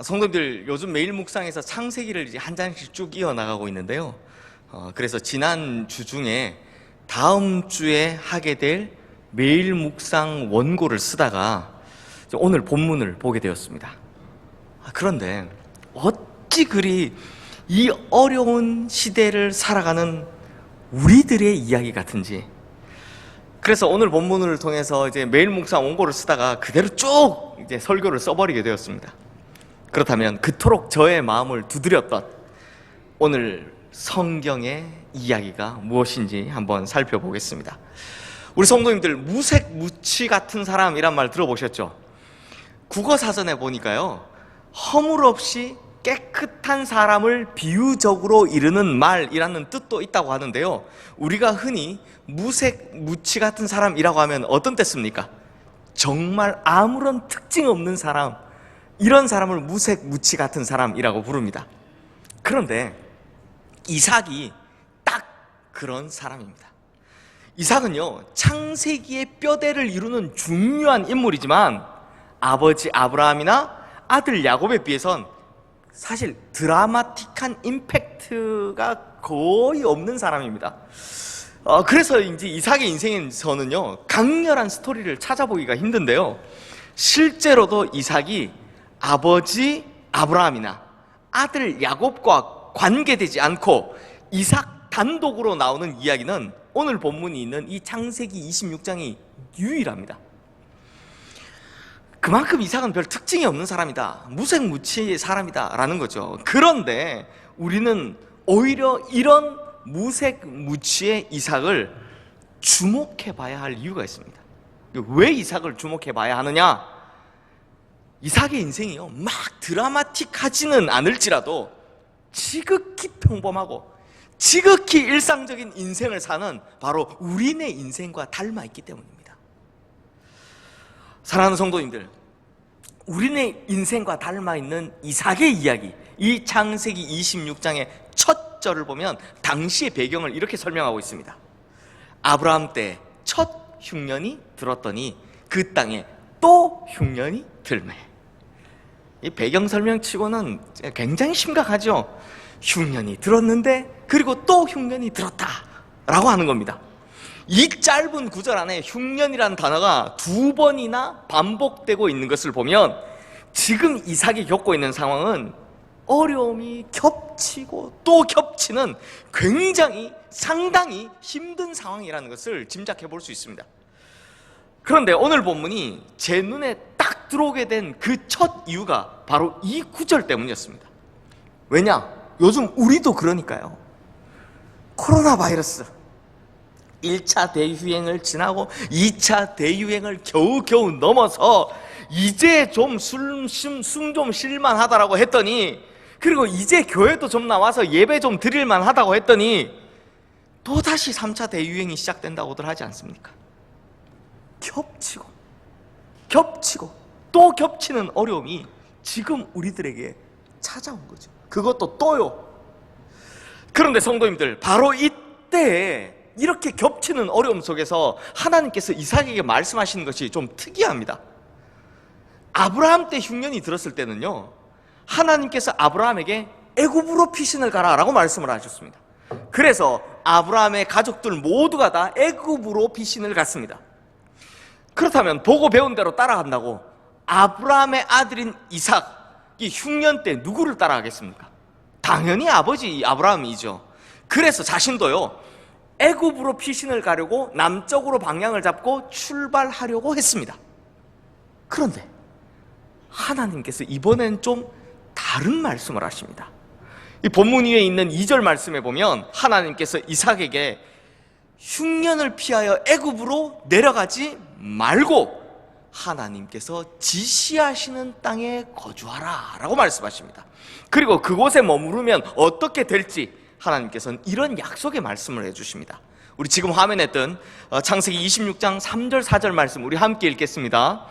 성도님들, 요즘 매일 묵상에서 창세기를 이제 한 장씩 쭉 이어나가고 있는데요. 그래서 지난 주 중에 다음 주에 하게 될 매일 묵상 원고를 쓰다가 오늘 본문을 보게 되었습니다. 그런데 어찌 그리 이 어려운 시대를 살아가는 우리들의 이야기 같은지, 그래서 오늘 본문을 통해서 이제 매일 묵상 원고를 쓰다가 그대로 쭉 이제 설교를 써버리게 되었습니다. 그렇다면 그토록 저의 마음을 두드렸던 오늘 성경의 이야기가 무엇인지 한번 살펴보겠습니다. 우리 성도님들, 무색무취 같은 사람이란 말 들어보셨죠? 국어사전에 보니까요, 허물 없이 깨끗한 사람을 비유적으로 이르는 말이라는 뜻도 있다고 하는데요, 우리가 흔히 무색무취 같은 사람이라고 하면 어떤 뜻입니까? 정말 아무런 특징 없는 사람, 이런 사람을 무색무취 같은 사람이라고 부릅니다. 그런데 이삭이 딱 그런 사람입니다. 이삭은요, 창세기의 뼈대를 이루는 중요한 인물이지만 아버지 아브라함이나 아들 야곱에 비해선 사실 드라마틱한 임팩트가 거의 없는 사람입니다. 그래서 이제 이삭의 인생에서는요, 강렬한 스토리를 찾아보기가 힘든데요, 실제로도 이삭이 아버지 아브라함이나 아들 야곱과 관계되지 않고 이삭 단독으로 나오는 이야기는 오늘 본문이 있는 이 창세기 26장이 유일합니다. 그만큼 이삭은 별 특징이 없는 사람이다, 무색무취의 사람이다 라는 거죠. 그런데 우리는 오히려 이런 무색무취의 이삭을 주목해 봐야 할 이유가 있습니다. 왜 이삭을 주목해 봐야 하느냐? 이삭의 인생이요, 막 드라마틱하지는 않을지라도 지극히 평범하고 지극히 일상적인 인생을 사는 바로 우리네 인생과 닮아있기 때문입니다. 사랑하는 성도님들, 우리네 인생과 닮아있는 이삭의 이야기, 이 창세기 26장의 첫 절을 보면 당시의 배경을 이렇게 설명하고 있습니다. 아브라함 때 첫 흉년이 들었더니 그 땅에 또 흉년이 들매. 이 배경 설명치고는 굉장히 심각하죠. 흉년이 들었는데 그리고 또 흉년이 들었다 라고 하는 겁니다. 이 짧은 구절 안에 흉년이라는 단어가 두 번이나 반복되고 있는 것을 보면 지금 이삭이 겪고 있는 상황은 어려움이 겹치고 또 겹치는 굉장히 상당히 힘든 상황이라는 것을 짐작해 볼 수 있습니다. 그런데 오늘 본문이 제 눈에 딱 들어오게 된 그 첫 이유가 바로 이 구절 때문이었습니다. 왜냐? 요즘 우리도 그러니까요. 코로나 바이러스 1차 대유행을 지나고 2차 대유행을 겨우겨우 넘어서 이제 좀 숨 좀 쉴만하다라고 했더니, 그리고 이제 교회도 좀 나와서 예배 좀 드릴만 하다고 했더니 또다시 3차 대유행이 시작된다고들 하지 않습니까? 겹치고 또 겹치는 어려움이 지금 우리들에게 찾아온 거죠. 그것도 또요. 그런데 성도님들, 바로 이때에 이렇게 겹치는 어려움 속에서 하나님께서 이삭에게 말씀하시는 것이 좀 특이합니다. 아브라함 때 흉년이 들었을 때는요, 하나님께서 아브라함에게 애굽으로 피신을 가라 라고 말씀을 하셨습니다. 그래서 아브라함의 가족들 모두가 다 애굽으로 피신을 갔습니다. 그렇다면 보고 배운 대로 따라간다고 아브라함의 아들인 이삭이 흉년 때 누구를 따라가겠습니까? 당연히 아버지 아브라함이죠. 그래서 자신도요, 애굽으로 피신을 가려고 남쪽으로 방향을 잡고 출발하려고 했습니다. 그런데 하나님께서 이번엔 좀 다른 말씀을 하십니다. 이 본문 위에 있는 2절 말씀에 보면 하나님께서 이삭에게 흉년을 피하여 애굽으로 내려가지 말고 하나님께서 지시하시는 땅에 거주하라 라고 말씀하십니다. 그리고 그곳에 머무르면 어떻게 될지 하나님께서는 이런 약속의 말씀을 해주십니다. 우리 지금 화면에 뜬 창세기 26장 3절 4절 말씀 우리 함께 읽겠습니다.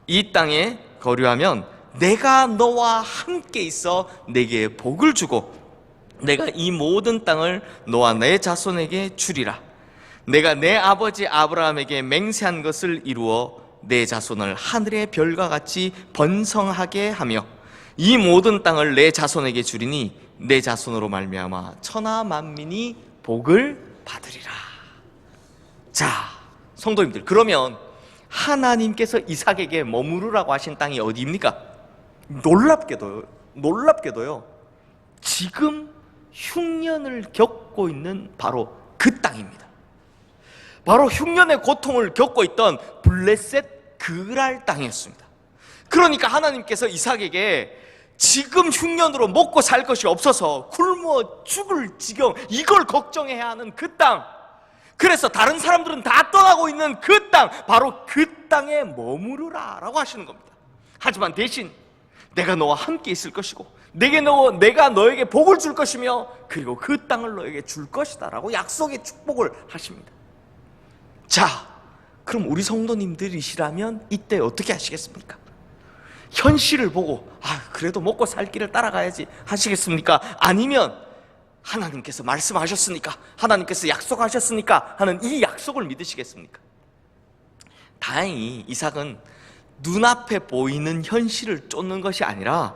이 땅에 거류하면 내가 너와 함께 있어 내게 복을 주고 내가 이 모든 땅을 너와 내 자손에게 주리라. 내가 내 아버지 아브라함에게 맹세한 것을 이루어 내 자손을 하늘의 별과 같이 번성하게 하며 이 모든 땅을 내 자손에게 주리니 내 자손으로 말미암아 천하 만민이 복을 받으리라. 자, 성도님들, 그러면 하나님께서 이삭에게 머무르라고 하신 땅이 어디입니까? 놀랍게도요, 지금 흉년을 겪고 있는 바로 그 땅입니다. 바로 흉년의 고통을 겪고 있던 블레셋 그랄 땅이었습니다. 그러니까 하나님께서 이삭에게 지금 흉년으로 먹고 살 것이 없어서 굶어 죽을 지경, 이걸 걱정해야 하는 그 땅, 그래서 다른 사람들은 다 떠나고 있는 그 땅, 바로 그 땅에 머무르라 라고 하시는 겁니다. 하지만 대신 내가 너와 함께 있을 것이고 내가 너에게 복을 줄 것이며 그리고 그 땅을 너에게 줄 것이다 라고 약속의 축복을 하십니다. 자, 그럼 우리 성도님들이시라면 이때 어떻게 하시겠습니까? 현실을 보고 그래도 먹고 살 길을 따라가야지 하시겠습니까? 아니면 하나님께서 말씀하셨으니까, 하나님께서 약속하셨으니까 하는 이 약속을 믿으시겠습니까? 다행히 이삭은 눈앞에 보이는 현실을 쫓는 것이 아니라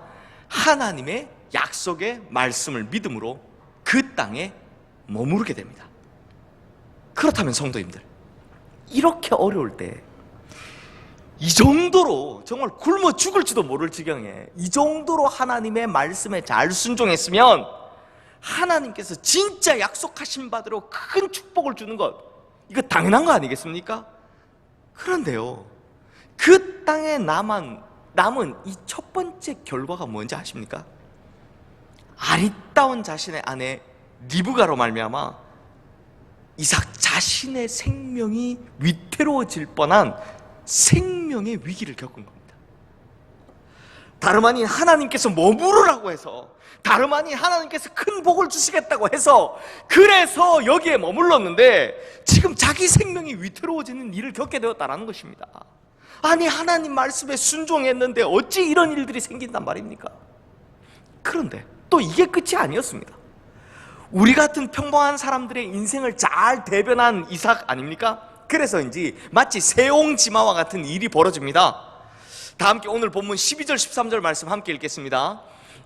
하나님의 약속의 말씀을 믿음으로 그 땅에 머무르게 됩니다. 그렇다면 성도님들, 이렇게 어려울 때 이 정도로 정말 굶어 죽을지도 모를 지경에 이 정도로 하나님의 말씀에 잘 순종했으면 하나님께서 진짜 약속하신 바대로 큰 축복을 주는 것, 이거 당연한 거 아니겠습니까? 그런데요, 그 땅에 남은 이 첫 번째 결과가 뭔지 아십니까? 아리따운 자신의 아내 리브가로 말미암아 이삭 자신의 생명이 위태로워질 뻔한 생명의 위기를 겪은 겁니다. 다름 아닌 하나님께서 머무르라고 해서, 다름 아닌 하나님께서 큰 복을 주시겠다고 해서 그래서 여기에 머물렀는데 지금 자기 생명이 위태로워지는 일을 겪게 되었다는 것입니다. 아니, 하나님 말씀에 순종했는데 어찌 이런 일들이 생긴단 말입니까? 그런데 또 이게 끝이 아니었습니다. 우리 같은 평범한 사람들의 인생을 잘 대변한 이삭 아닙니까? 그래서인지 마치 세옹지마와 같은 일이 벌어집니다. 다 함께 오늘 본문 12절 13절 말씀 함께 읽겠습니다.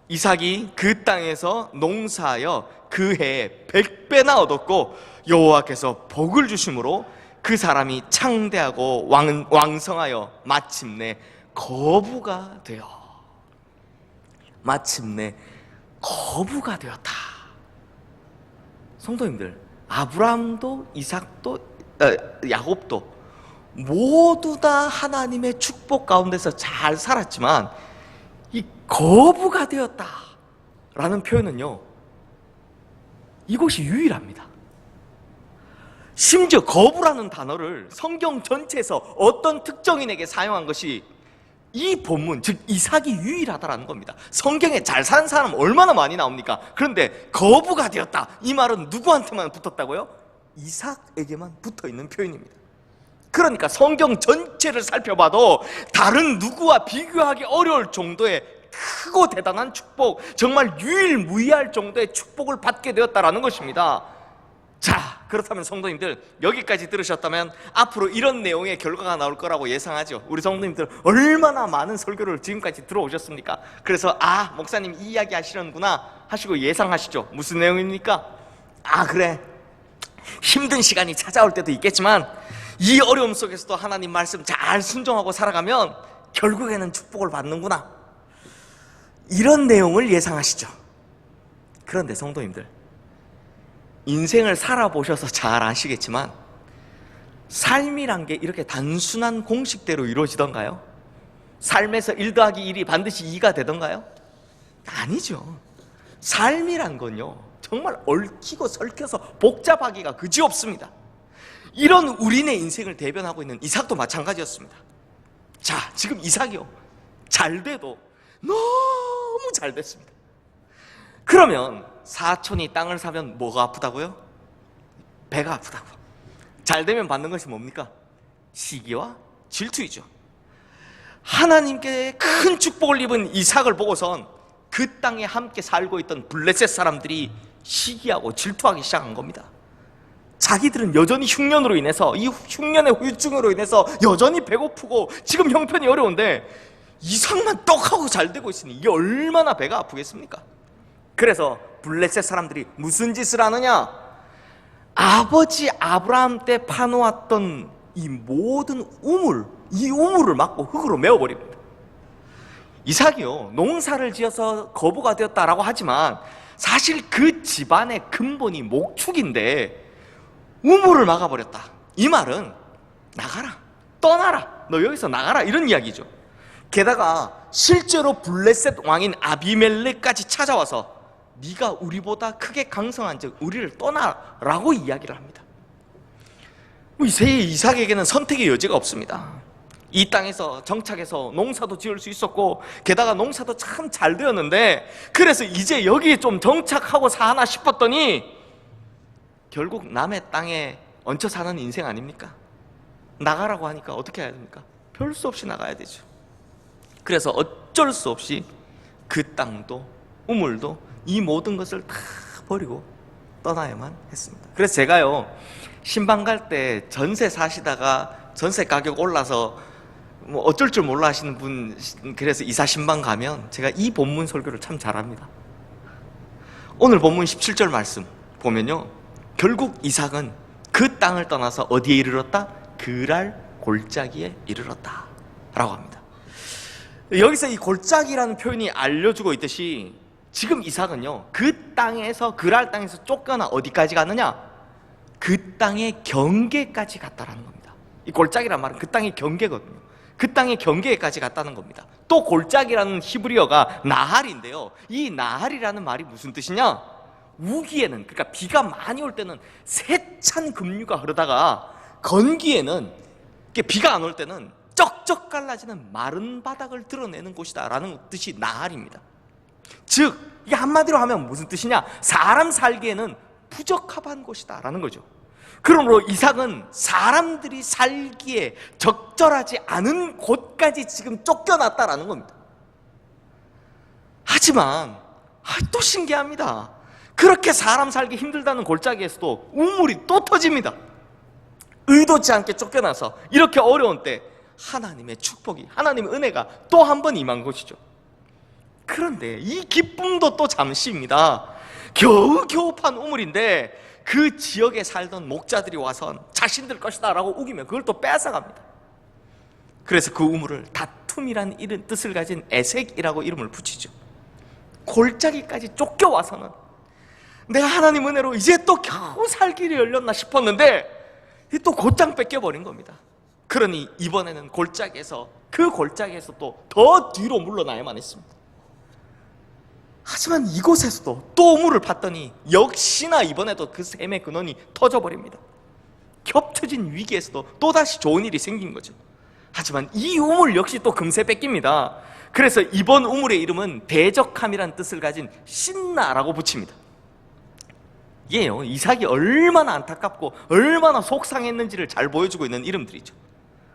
이삭이 그 땅에서 농사하여 그 해에 100배나 얻었고 여호와께서 복을 주심으로 그 사람이 창대하고 왕성하여 마침내 거부가 되었다. 성도님들, 아브라함도 이삭도 야곱도 모두 다 하나님의 축복 가운데서 잘 살았지만 이 거부가 되었다 라는 표현은요, 이것이 유일합니다. 심지어 거부라는 단어를 성경 전체에서 어떤 특정인에게 사용한 것이 이 본문, 즉 이삭이 유일하다라는 겁니다. 성경에 잘 사는 사람 얼마나 많이 나옵니까? 그런데 거부가 되었다, 이 말은 누구한테만 붙었다고요? 이삭에게만 붙어있는 표현입니다. 그러니까 성경 전체를 살펴봐도 다른 누구와 비교하기 어려울 정도의 크고 대단한 축복, 정말 유일무이할 정도의 축복을 받게 되었다라는 것입니다. 자, 그렇다면 성도님들, 여기까지 들으셨다면 앞으로 이런 내용의 결과가 나올 거라고 예상하죠. 우리 성도님들 얼마나 많은 설교를 지금까지 들어오셨습니까? 그래서 목사님 이 이야기 하시는구나 하시고 예상하시죠. 무슨 내용입니까? 그래, 힘든 시간이 찾아올 때도 있겠지만 이 어려움 속에서도 하나님 말씀 잘 순종하고 살아가면 결국에는 축복을 받는구나, 이런 내용을 예상하시죠. 그런데 성도님들, 인생을 살아보셔서 잘 아시겠지만 삶이란 게 이렇게 단순한 공식대로 이루어지던가요? 삶에서 1 더하기 1이 반드시 2가 되던가요? 아니죠. 삶이란 건요, 정말 얽히고 설켜서 복잡하기가 그지없습니다. 이런 우리네 인생을 대변하고 있는 이삭도 마찬가지였습니다. 자, 지금 이삭이요, 잘 돼도 너무 잘 됐습니다. 그러면 사촌이 땅을 사면 뭐가 아프다고요? 배가 아프다고. 잘 되면 받는 것이 뭡니까? 시기와 질투이죠. 하나님께 큰 축복을 입은 이삭을 보고선 그 땅에 함께 살고 있던 블레셋 사람들이 시기하고 질투하기 시작한 겁니다. 자기들은 여전히 흉년으로 인해서, 이 흉년의 후유증으로 인해서 여전히 배고프고 지금 형편이 어려운데 이삭만 떡하고 잘 되고 있으니 이게 얼마나 배가 아프겠습니까? 그래서 블레셋 사람들이 무슨 짓을 하느냐? 아버지 아브라함 때 파놓았던 이 모든 우물, 이 우물을 막고 흙으로 메워버립니다. 이삭이요, 농사를 지어서 거부가 되었다라고 하지만 사실 그 집안의 근본이 목축인데 우물을 막아버렸다. 이 말은 나가라, 떠나라, 너 여기서 나가라, 이런 이야기죠. 게다가 실제로 블레셋 왕인 아비멜렉까지 찾아와서 네가 우리보다 크게 강성한 즉 우리를 떠나라고 이야기를 합니다. 이삭에게는 선택의 여지가 없습니다. 이 땅에서 정착해서 농사도 지을 수 있었고 게다가 농사도 참 잘 되었는데, 그래서 이제 여기에 좀 정착하고 사나 싶었더니 결국 남의 땅에 얹혀 사는 인생 아닙니까? 나가라고 하니까 어떻게 해야 됩니까? 별 수 없이 나가야 되죠. 그래서 어쩔 수 없이 그 땅도 우물도 이 모든 것을 다 버리고 떠나야만 했습니다. 그래서 제가요, 신방 갈 때 전세 사시다가 전세 가격 올라서 뭐 어쩔 줄 몰라 하시는 분, 그래서 이사 신방 가면 제가 이 본문 설교를 참 잘합니다. 오늘 본문 17절 말씀 보면요, 결국 이삭은 그 땅을 떠나서 어디에 이르렀다? 그랄 골짜기에 이르렀다 라고 합니다. 여기서 이 골짜기라는 표현이 알려주고 있듯이 지금 이삭은요, 그 땅에서, 그랄 땅에서 쫓겨나 어디까지 갔느냐? 그 땅의 경계까지 갔다라는 겁니다. 이 골짜기란 말은 그 땅의 경계거든요. 그 땅의 경계까지 갔다는 겁니다. 또 골짜기라는 히브리어가 나할인데요, 이 나할이라는 말이 무슨 뜻이냐? 우기에는, 그러니까 비가 많이 올 때는 세찬 급류가 흐르다가 건기에는, 비가 안 올 때는 쩍쩍 갈라지는 마른 바닥을 드러내는 곳이다 라는 뜻이 나할입니다. 즉 이게 한마디로 하면 무슨 뜻이냐? 사람 살기에는 부적합한 곳이다 라는 거죠. 그러므로 이삭은 사람들이 살기에 적절하지 않은 곳까지 지금 쫓겨났다라는 겁니다. 하지만 또 신기합니다. 그렇게 사람 살기 힘들다는 골짜기에서도 우물이 또 터집니다. 의도치 않게 쫓겨나서 이렇게 어려운 때 하나님의 축복이, 하나님의 은혜가 또 한 번 임한 것이죠. 그런데 이 기쁨도 또 잠시입니다. 겨우겨우 판 우물인데 그 지역에 살던 목자들이 와서 자신들 것이다 라고 우기면 그걸 또 뺏어갑니다. 그래서 그 우물을 다툼이란 이런 뜻을 가진 에색이라고 이름을 붙이죠. 골짜기까지 쫓겨와서는 내가 하나님 은혜로 이제 또 겨우 살 길이 열렸나 싶었는데 또 곧장 뺏겨버린 겁니다. 그러니 이번에는 골짜기에서, 그 골짜기에서 또 더 뒤로 물러나야만 했습니다. 하지만 이곳에서도 또 우물을 팠더니 역시나 이번에도 그 샘의 근원이 터져버립니다. 겹쳐진 위기에서도 또다시 좋은 일이 생긴 거죠. 하지만 이 우물 역시 또 금세 뺏깁니다. 그래서 이번 우물의 이름은 대적함이란 뜻을 가진 신나라고 붙입니다. 이게요, 이삭이 얼마나 안타깝고 얼마나 속상했는지를 잘 보여주고 있는 이름들이죠.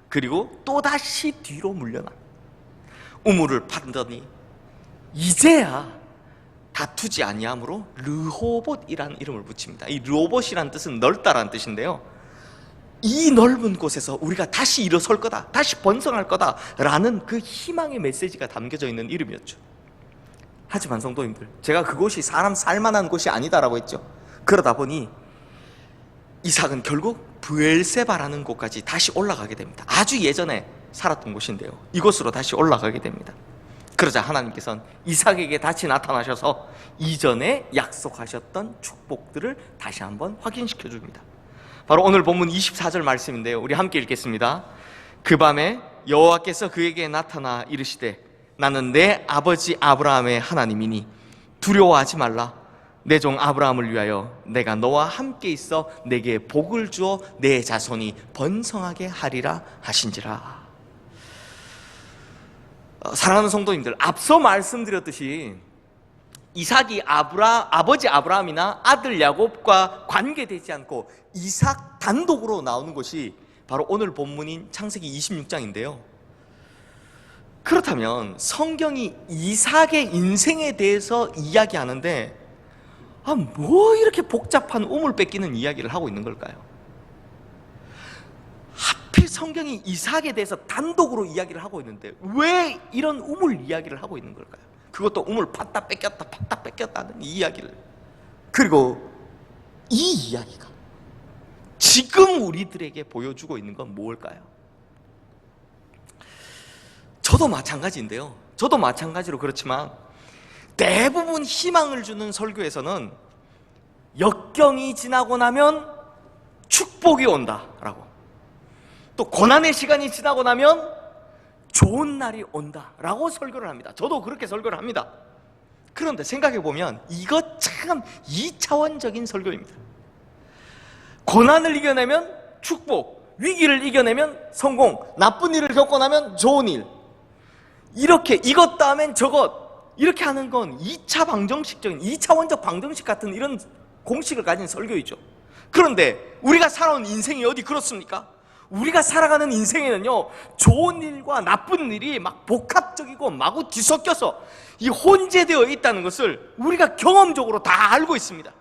그리고 또다시 뒤로 물려나 우물을 파더니 이제야 다투지 아니함으로 르호봇이라는 이름을 붙입니다. 이 르호봇이라는 뜻은 넓다라는 뜻인데요, 이 넓은 곳에서 우리가 다시 일어설 거다, 다시 번성할 거다라는 그 희망의 메시지가 담겨져 있는 이름이었죠. 하지만 성도님들, 제가 그곳이 사람 살만한 곳이 아니다라고 했죠. 그러다 보니 이삭은 결국 브엘세바라는 곳까지 다시 올라가게 됩니다. 아주 예전에 살았던 곳인데요, 이곳으로 다시 올라가게 됩니다. 그러자 하나님께서는 이삭에게 다시 나타나셔서 이전에 약속하셨던 축복들을 다시 한번 확인시켜 줍니다. 바로 오늘 본문 24절 말씀인데요, 우리 함께 읽겠습니다. 그 밤에 여호와께서 그에게 나타나 이르시되 나는 내 아버지 아브라함의 하나님이니 두려워하지 말라. 내 종 아브라함을 위하여 내가 너와 함께 있어 내게 복을 주어 내 자손이 번성하게 하리라 하신지라. 사랑하는 성도님들, 앞서 말씀드렸듯이 이삭이 아버지 아브라함이나 아들 야곱과 관계되지 않고 이삭 단독으로 나오는 것이 바로 오늘 본문인 창세기 26장인데요 그렇다면 성경이 이삭의 인생에 대해서 이야기하는데 뭐 이렇게 복잡한 우물 뺏기는 이야기를 하고 있는 걸까요? 하필 성경이 이삭에 대해서 단독으로 이야기를 하고 있는데 왜 이런 우물 이야기를 하고 있는 걸까요? 그것도 우물 팠다 뺏겼다 팠다 뺏겼다는 이 이야기를. 그리고 이 이야기가 지금 우리들에게 보여주고 있는 건 뭘까요? 저도 마찬가지인데요, 저도 마찬가지로 그렇지만 대부분 희망을 주는 설교에서는 역경이 지나고 나면 축복이 온다라고, 또 고난의 시간이 지나고 나면 좋은 날이 온다라고 설교를 합니다. 저도 그렇게 설교를 합니다. 그런데 생각해보면 이것 참 2차원적인 설교입니다. 고난을 이겨내면 축복, 위기를 이겨내면 성공, 나쁜 일을 겪고 나면 좋은 일, 이렇게 이것 다음엔 저것, 이렇게 하는 건 2차 방정식적인, 2차원적 방정식 같은 이런 공식을 가진 설교이죠. 그런데 우리가 살아온 인생이 어디 그렇습니까? 우리가 살아가는 인생에는요, 좋은 일과 나쁜 일이 막 복합적이고 마구 뒤섞여서 이 혼재되어 있다는 것을 우리가 경험적으로 다 알고 있습니다.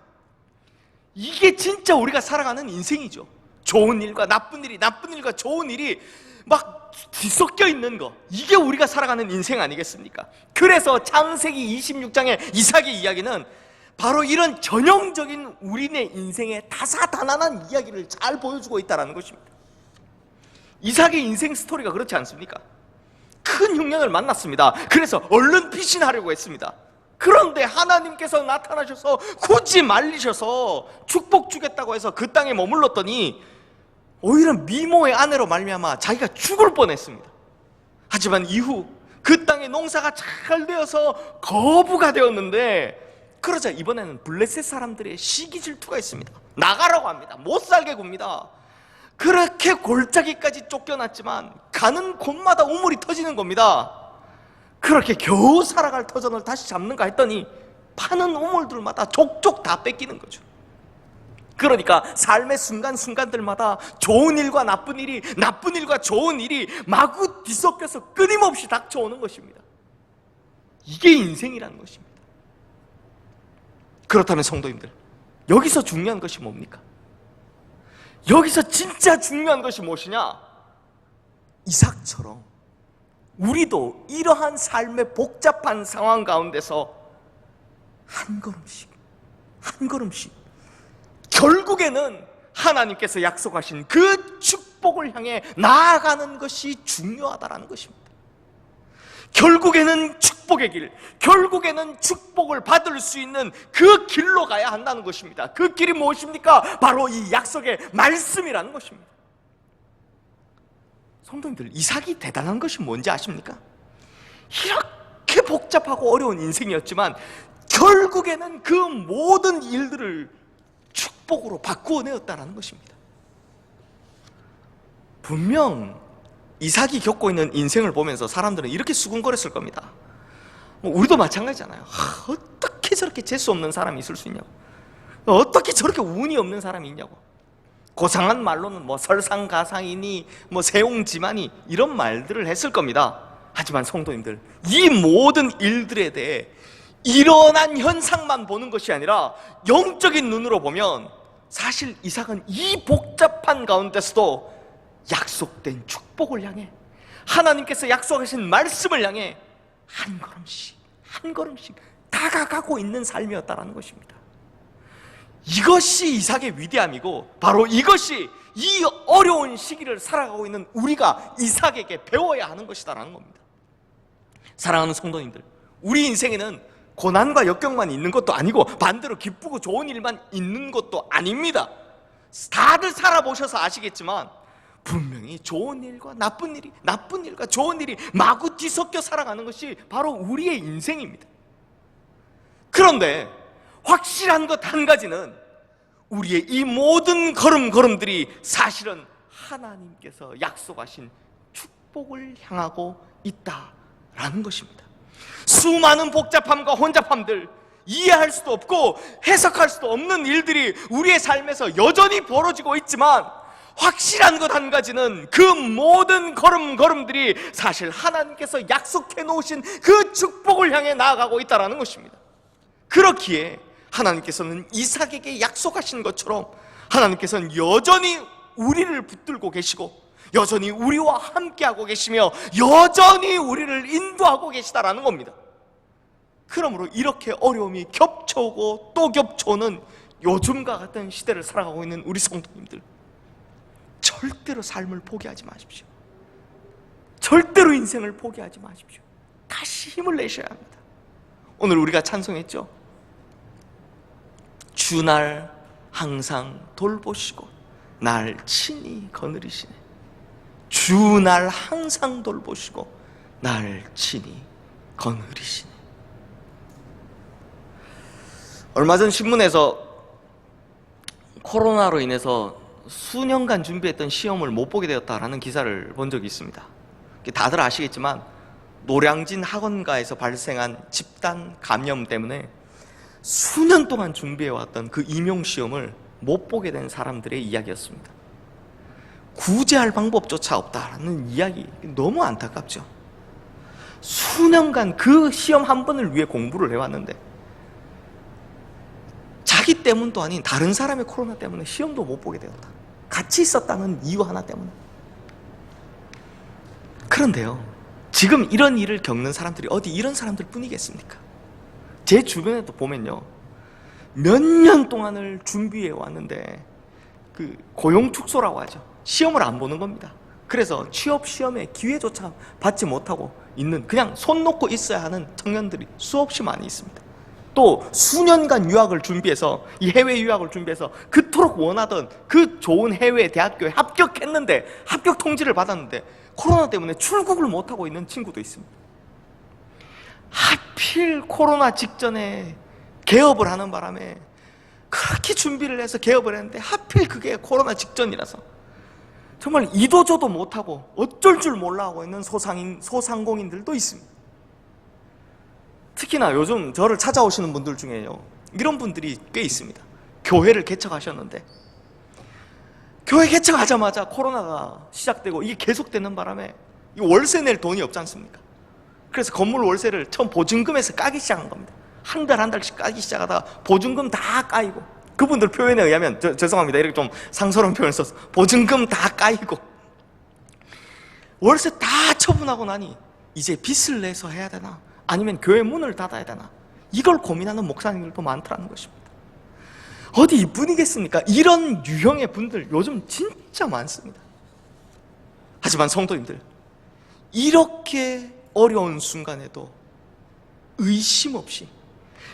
이게 진짜 우리가 살아가는 인생이죠. 좋은 일과 나쁜 일이, 나쁜 일과 좋은 일이 막 뒤섞여 있는 거, 이게 우리가 살아가는 인생 아니겠습니까? 그래서 창세기 26장의 이삭의 이야기는 바로 이런 전형적인 우리네 인생의 다사다난한 이야기를 잘 보여주고 있다는 것입니다. 이삭의 인생 스토리가 그렇지 않습니까? 큰 흉년을 만났습니다. 그래서 얼른 피신하려고 했습니다. 그런데 하나님께서 나타나셔서 굳이 말리셔서 축복 주겠다고 해서 그 땅에 머물렀더니 오히려 미모의 아내로 말미암아 자기가 죽을 뻔했습니다. 하지만 이후 그 땅의 농사가 잘 되어서 거부가 되었는데, 그러자 이번에는 블레셋 사람들의 시기 질투가 있습니다. 나가라고 합니다. 못 살게 굽니다. 그렇게 골짜기까지 쫓겨났지만 가는 곳마다 우물이 터지는 겁니다. 그렇게 겨우 살아갈 터전을 다시 잡는가 했더니 파는 우물들마다 족족 다 뺏기는 거죠. 그러니까 삶의 순간순간들마다 좋은 일과 나쁜 일이, 나쁜 일과 좋은 일이 마구 뒤섞여서 끊임없이 닥쳐오는 것입니다. 이게 인생이라는 것입니다. 그렇다면 성도님들, 여기서 중요한 것이 뭡니까? 여기서 진짜 중요한 것이 무엇이냐? 이삭처럼 우리도 이러한 삶의 복잡한 상황 가운데서 한 걸음씩 한 걸음씩 결국에는 하나님께서 약속하신 그 축복을 향해 나아가는 것이 중요하다는 것입니다. 결국에는 축복의 길, 결국에는 축복을 받을 수 있는 그 길로 가야 한다는 것입니다. 그 길이 무엇입니까? 바로 이 약속의 말씀이라는 것입니다. 성도님들, 이삭이 대단한 것이 뭔지 아십니까? 이렇게 복잡하고 어려운 인생이었지만 결국에는 그 모든 일들을 축복으로 바꾸어내었다는 것입니다. 분명 이삭이 겪고 있는 인생을 보면서 사람들은 이렇게 수군거렸을 겁니다. 우리도 마찬가지잖아요. 어떻게 저렇게 재수 없는 사람이 있을 수 있냐고, 어떻게 저렇게 운이 없는 사람이 있냐고. 고상한 말로는 뭐 설상가상이니 뭐 세옹지마니 이런 말들을 했을 겁니다. 하지만 성도님들, 이 모든 일들에 대해 일어난 현상만 보는 것이 아니라 영적인 눈으로 보면 사실 이삭은 이 복잡한 가운데서도 약속된 축복을 향해, 하나님께서 약속하신 말씀을 향해 한 걸음씩 한 걸음씩 다가가고 있는 삶이었다는 것입니다. 이것이 이삭의 위대함이고, 바로 이것이 이 어려운 시기를 살아가고 있는 우리가 이삭에게 배워야 하는 것이다라는 겁니다. 사랑하는 성도님들, 우리 인생에는 고난과 역경만 있는 것도 아니고 반대로 기쁘고 좋은 일만 있는 것도 아닙니다. 다들 살아보셔서 아시겠지만 분명히 좋은 일과 나쁜 일이, 나쁜 일과 좋은 일이 마구 뒤섞여 살아가는 것이 바로 우리의 인생입니다. 그런데 확실한 것 한 가지는 우리의 이 모든 걸음걸음들이 사실은 하나님께서 약속하신 축복을 향하고 있다라는 것입니다. 수많은 복잡함과 혼잡함들, 이해할 수도 없고 해석할 수도 없는 일들이 우리의 삶에서 여전히 벌어지고 있지만 확실한 것 한 가지는 그 모든 걸음걸음들이 사실 하나님께서 약속해 놓으신 그 축복을 향해 나아가고 있다는 것입니다. 그렇기에 하나님께서는 이삭에게 약속하신 것처럼 하나님께서는 여전히 우리를 붙들고 계시고 여전히 우리와 함께하고 계시며 여전히 우리를 인도하고 계시다라는 겁니다. 그러므로 이렇게 어려움이 겹쳐오고 또 겹쳐오는 요즘과 같은 시대를 살아가고 있는 우리 성도님들, 절대로 삶을 포기하지 마십시오. 절대로 인생을 포기하지 마십시오. 다시 힘을 내셔야 합니다. 오늘 우리가 찬송했죠. 주 날 항상 돌보시고 날 친히 거느리시네. 주 날 항상 돌보시고 날 친히 거느리시네. 얼마 전 신문에서 코로나로 인해서 수년간 준비했던 시험을 못 보게 되었다라는 기사를 본 적이 있습니다. 다들 아시겠지만 노량진 학원가에서 발생한 집단 감염 때문에 수년 동안 준비해왔던 그 임용시험을 못 보게 된 사람들의 이야기였습니다. 구제할 방법조차 없다라는 이야기, 너무 안타깝죠. 수년간 그 시험 한 번을 위해 공부를 해왔는데 자기 때문도 아닌 다른 사람의 코로나 때문에 시험도 못 보게 되었다. 같이 있었다는 이유 하나 때문에. 그런데요, 지금 이런 일을 겪는 사람들이 어디 이런 사람들 뿐이겠습니까? 제 주변에도 보면요, 몇 년 동안을 준비해 왔는데 그 고용축소라고 하죠. 시험을 안 보는 겁니다. 그래서 취업 시험에 기회조차 받지 못하고 있는, 그냥 손 놓고 있어야 하는 청년들이 수없이 많이 있습니다. 또 수년간 유학을 준비해서, 이 해외 유학을 준비해서 그토록 원하던 그 좋은 해외 대학교에 합격했는데, 합격 통지를 받았는데 코로나 때문에 출국을 못하고 있는 친구도 있습니다. 하필 코로나 직전에 개업을 하는 바람에 그렇게 준비를 해서 개업을 했는데 하필 그게 코로나 직전이라서 정말 이도저도 못하고 어쩔 줄 몰라 하고 있는 소상공인들도 있습니다. 특히나 요즘 저를 찾아오시는 분들 중에요, 이런 분들이 꽤 있습니다. 교회를 개척하셨는데 교회 개척하자마자 코로나가 시작되고 이게 계속되는 바람에 이 월세 낼 돈이 없지 않습니까? 그래서 건물 월세를 처음 보증금에서 까기 시작한 겁니다. 한 달 한 달씩 까기 시작하다가 보증금 다 까이고, 그분들 표현에 의하면, 죄송합니다, 이렇게 좀 상스러운 표현을 써서 보증금 다 까이고 월세 다 처분하고 나니 이제 빚을 내서 해야 되나, 아니면 교회 문을 닫아야 되나, 이걸 고민하는 목사님들도 많더라는 것입니다. 어디 이뿐이겠습니까? 이런 유형의 분들 요즘 진짜 많습니다. 하지만 성도님들, 이렇게 어려운 순간에도 의심 없이,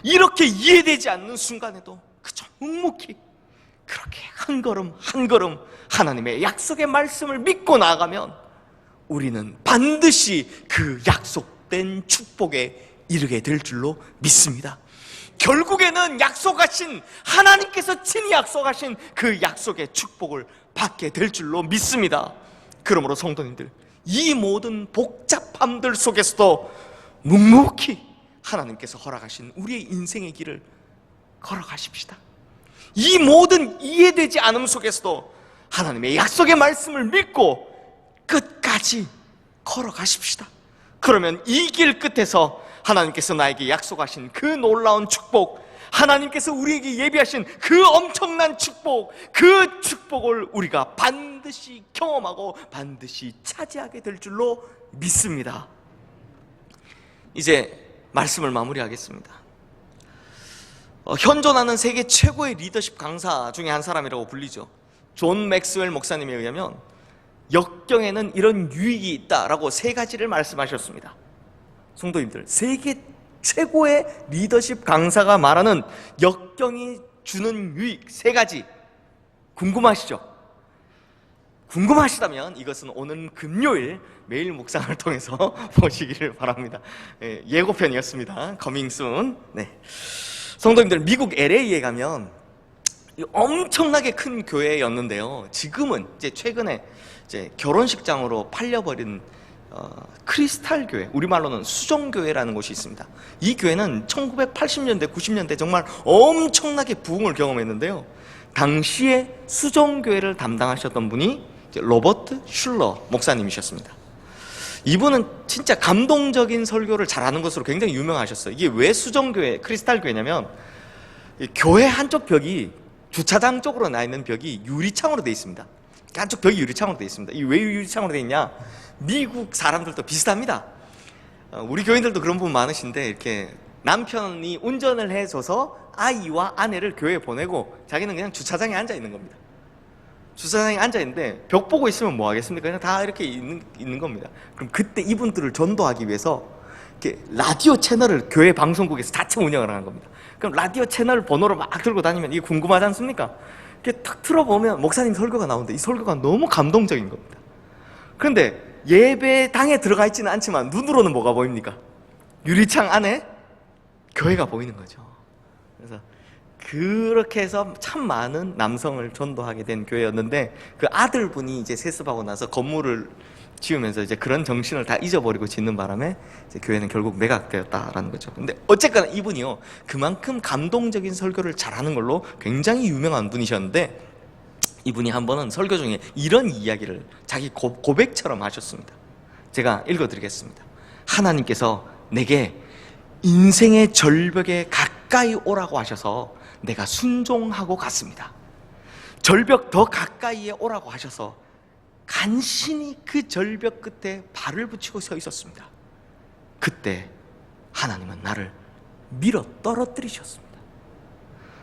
이렇게 이해되지 않는 순간에도 그저 묵묵히 그렇게 한 걸음 한 걸음 하나님의 약속의 말씀을 믿고 나아가면 우리는 반드시 그 약속된 축복에 이르게 될 줄로 믿습니다. 결국에는 약속하신, 하나님께서 친히 약속하신 그 약속의 축복을 받게 될 줄로 믿습니다. 그러므로 성도님들, 이 모든 복잡함들 속에서도 묵묵히 하나님께서 허락하신 우리의 인생의 길을 걸어가십시다. 이 모든 이해되지 않음 속에서도 하나님의 약속의 말씀을 믿고 끝까지 걸어가십시다. 그러면 이 길 끝에서 하나님께서 나에게 약속하신 그 놀라운 축복, 하나님께서 우리에게 예비하신 그 엄청난 축복, 그 축복을 우리가 반드시 경험하고 반드시 차지하게 될 줄로 믿습니다. 이제 말씀을 마무리하겠습니다. 현존하는 세계 최고의 리더십 강사 중에 한 사람이라고 불리죠. 존 맥스웰 목사님에 의하면 역경에는 이런 유익이 있다라고 세 가지를 말씀하셨습니다. 성도님들, 세계 최고의 리더십 강사가 말하는 역경이 주는 유익 세 가지 궁금하시죠? 궁금하시다면 이것은 오늘 금요일 매일 묵상을 통해서 보시기를 바랍니다. 예고편이었습니다. Coming soon. 네. 성도님들, 미국 LA에 가면 엄청나게 큰 교회였는데요, 지금은 이제 최근에 이제 결혼식장으로 팔려버린 크리스탈 교회, 우리말로는 수정교회라는 곳이 있습니다. 이 교회는 1980년대, 90년대 정말 엄청나게 부흥을 경험했는데요, 당시에 수정교회를 담당하셨던 분이 로버트 슐러 목사님이셨습니다. 이분은 진짜 감동적인 설교를 잘하는 것으로 굉장히 유명하셨어요. 이게 왜 수정교회, 크리스탈 교회냐면, 교회 한쪽 벽이, 주차장 쪽으로 나 있는 벽이 유리창으로 되어 있습니다. 한쪽 벽이 유리창으로 되어 있습니다. 이 왜 유리창으로 되어 있냐? 미국 사람들도 비슷합니다. 우리 교인들도 그런 부분 많으신데, 이렇게 남편이 운전을 해줘서 아이와 아내를 교회에 보내고 자기는 그냥 주차장에 앉아 있는 겁니다. 주차장에 앉아 있는데 벽 보고 있으면 뭐 하겠습니까? 그냥 다 이렇게 있는 겁니다. 그럼 그때 이분들을 전도하기 위해서 이렇게 라디오 채널을 교회 방송국에서 자체 운영을 하는 겁니다. 그럼 라디오 채널 번호를 막 들고 다니면 이게 궁금하지 않습니까? 이렇게 탁 틀어보면 목사님 설교가 나오는데 이 설교가 너무 감동적인 겁니다. 그런데 예배당에 들어가 있지는 않지만 눈으로는 뭐가 보입니까? 유리창 안에 교회가 보이는 거죠. 그래서 그렇게 해서 참 많은 남성을 전도하게 된 교회였는데, 그 아들분이 이제 세습하고 나서 건물을 지으면서 이제 그런 정신을 다 잊어버리고 짓는 바람에 이제 교회는 결국 매각되었다라는 거죠. 근데 어쨌거나 이분이요, 그만큼 감동적인 설교를 잘하는 걸로 굉장히 유명한 분이셨는데, 이분이 한 번은 설교 중에 이런 이야기를 자기 고백처럼 하셨습니다. 제가 읽어드리겠습니다. 하나님께서 내게 인생의 절벽에 가까이 오라고 하셔서 내가 순종하고 갔습니다. 절벽 더 가까이에 오라고 하셔서 간신히 그 절벽 끝에 발을 붙이고 서 있었습니다. 그때 하나님은 나를 밀어 떨어뜨리셨습니다.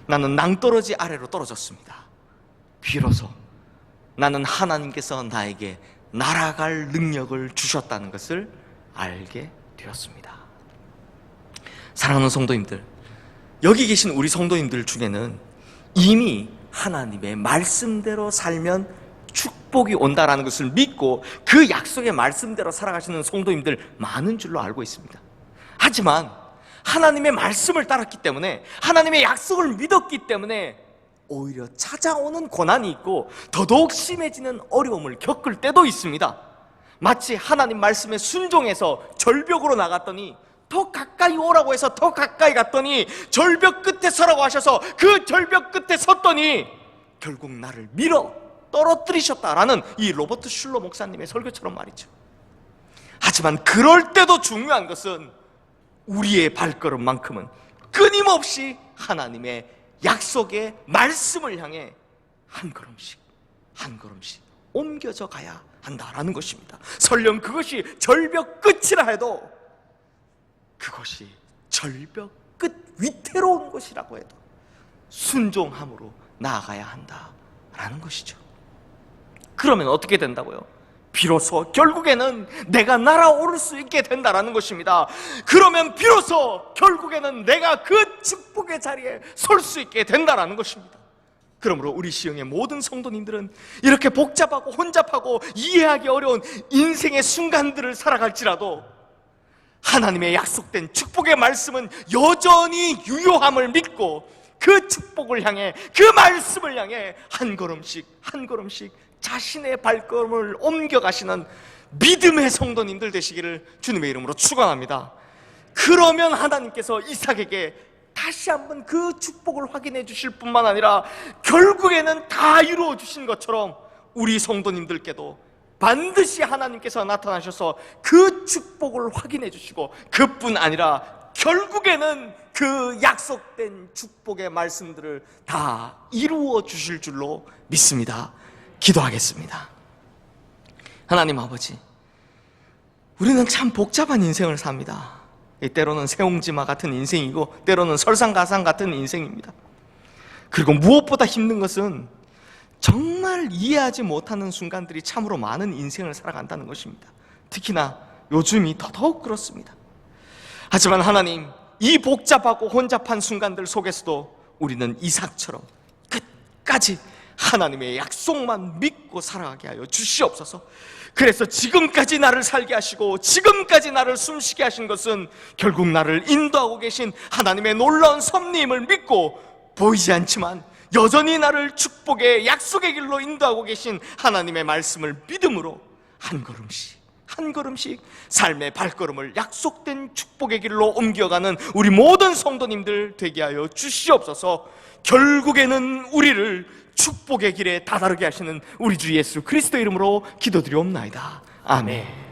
나는 낭떠러지 아래로 떨어졌습니다. 비로소 나는 하나님께서 나에게 날아갈 능력을 주셨다는 것을 알게 되었습니다. 사랑하는 성도님들, 여기 계신 우리 성도님들 중에는 이미 하나님의 말씀대로 살면 축복이 온다라는 것을 믿고 그 약속의 말씀대로 살아가시는 성도님들 많은 줄로 알고 있습니다. 하지만 하나님의 말씀을 따랐기 때문에, 하나님의 약속을 믿었기 때문에 오히려 찾아오는 고난이 있고 더더욱 심해지는 어려움을 겪을 때도 있습니다. 마치 하나님 말씀에 순종해서 절벽으로 나갔더니 더 가까이 오라고 해서 더 가까이 갔더니 절벽 끝에 서라고 하셔서 그 절벽 끝에 섰더니 결국 나를 밀어 떨어뜨리셨다라는 이 로버트 슐러 목사님의 설교처럼 말이죠. 하지만 그럴 때도 중요한 것은 우리의 발걸음만큼은 끊임없이 하나님의 약속의 말씀을 향해 한 걸음씩 한 걸음씩 옮겨져 가야 한다라는 것입니다. 설령 그것이 절벽 끝이라 해도, 그것이 절벽 끝 위태로운 것이라고 해도 순종함으로 나아가야 한다라는 것이죠. 그러면 어떻게 된다고요? 비로소 결국에는 내가 날아오를 수 있게 된다라는 것입니다. 그러면 비로소 결국에는 내가 그 축복의 자리에 설 수 있게 된다라는 것입니다. 그러므로 우리 시흥의 모든 성도님들은 이렇게 복잡하고 혼잡하고 이해하기 어려운 인생의 순간들을 살아갈지라도 하나님의 약속된 축복의 말씀은 여전히 유효함을 믿고 그 축복을 향해, 그 말씀을 향해 한 걸음씩 한 걸음씩 자신의 발걸음을 옮겨가시는 믿음의 성도님들 되시기를 주님의 이름으로 축원합니다. 그러면 하나님께서 이삭에게 다시 한번 그 축복을 확인해 주실 뿐만 아니라 결국에는 다 이루어 주신 것처럼 우리 성도님들께도 반드시 하나님께서 나타나셔서 그 축복을 확인해 주시고, 그뿐 아니라 결국에는 그 약속된 축복의 말씀들을 다 이루어 주실 줄로 믿습니다. 기도하겠습니다. 하나님 아버지, 우리는 참 복잡한 인생을 삽니다. 때로는 새옹지마 같은 인생이고 때로는 설상가상 같은 인생입니다. 그리고 무엇보다 힘든 것은 정말 이해하지 못하는 순간들이 참으로 많은 인생을 살아간다는 것입니다. 특히나 요즘이 더더욱 그렇습니다. 하지만 하나님, 이 복잡하고 혼잡한 순간들 속에서도 우리는 이삭처럼 끝까지 하나님의 약속만 믿고 살아가게 하여 주시옵소서. 그래서 지금까지 나를 살게 하시고 지금까지 나를 숨쉬게 하신 것은 결국 나를 인도하고 계신 하나님의 놀라운 섭리임을 믿고, 보이지 않지만 여전히 나를 축복의 약속의 길로 인도하고 계신 하나님의 말씀을 믿음으로 한 걸음씩 한 걸음씩 삶의 발걸음을 약속된 축복의 길로 옮겨가는 우리 모든 성도님들 되게 하여 주시옵소서. 결국에는 우리를 축복의 길에 다다르게 하시는 우리 주 예수 그리스도 이름으로 기도드리옵나이다. 아멘.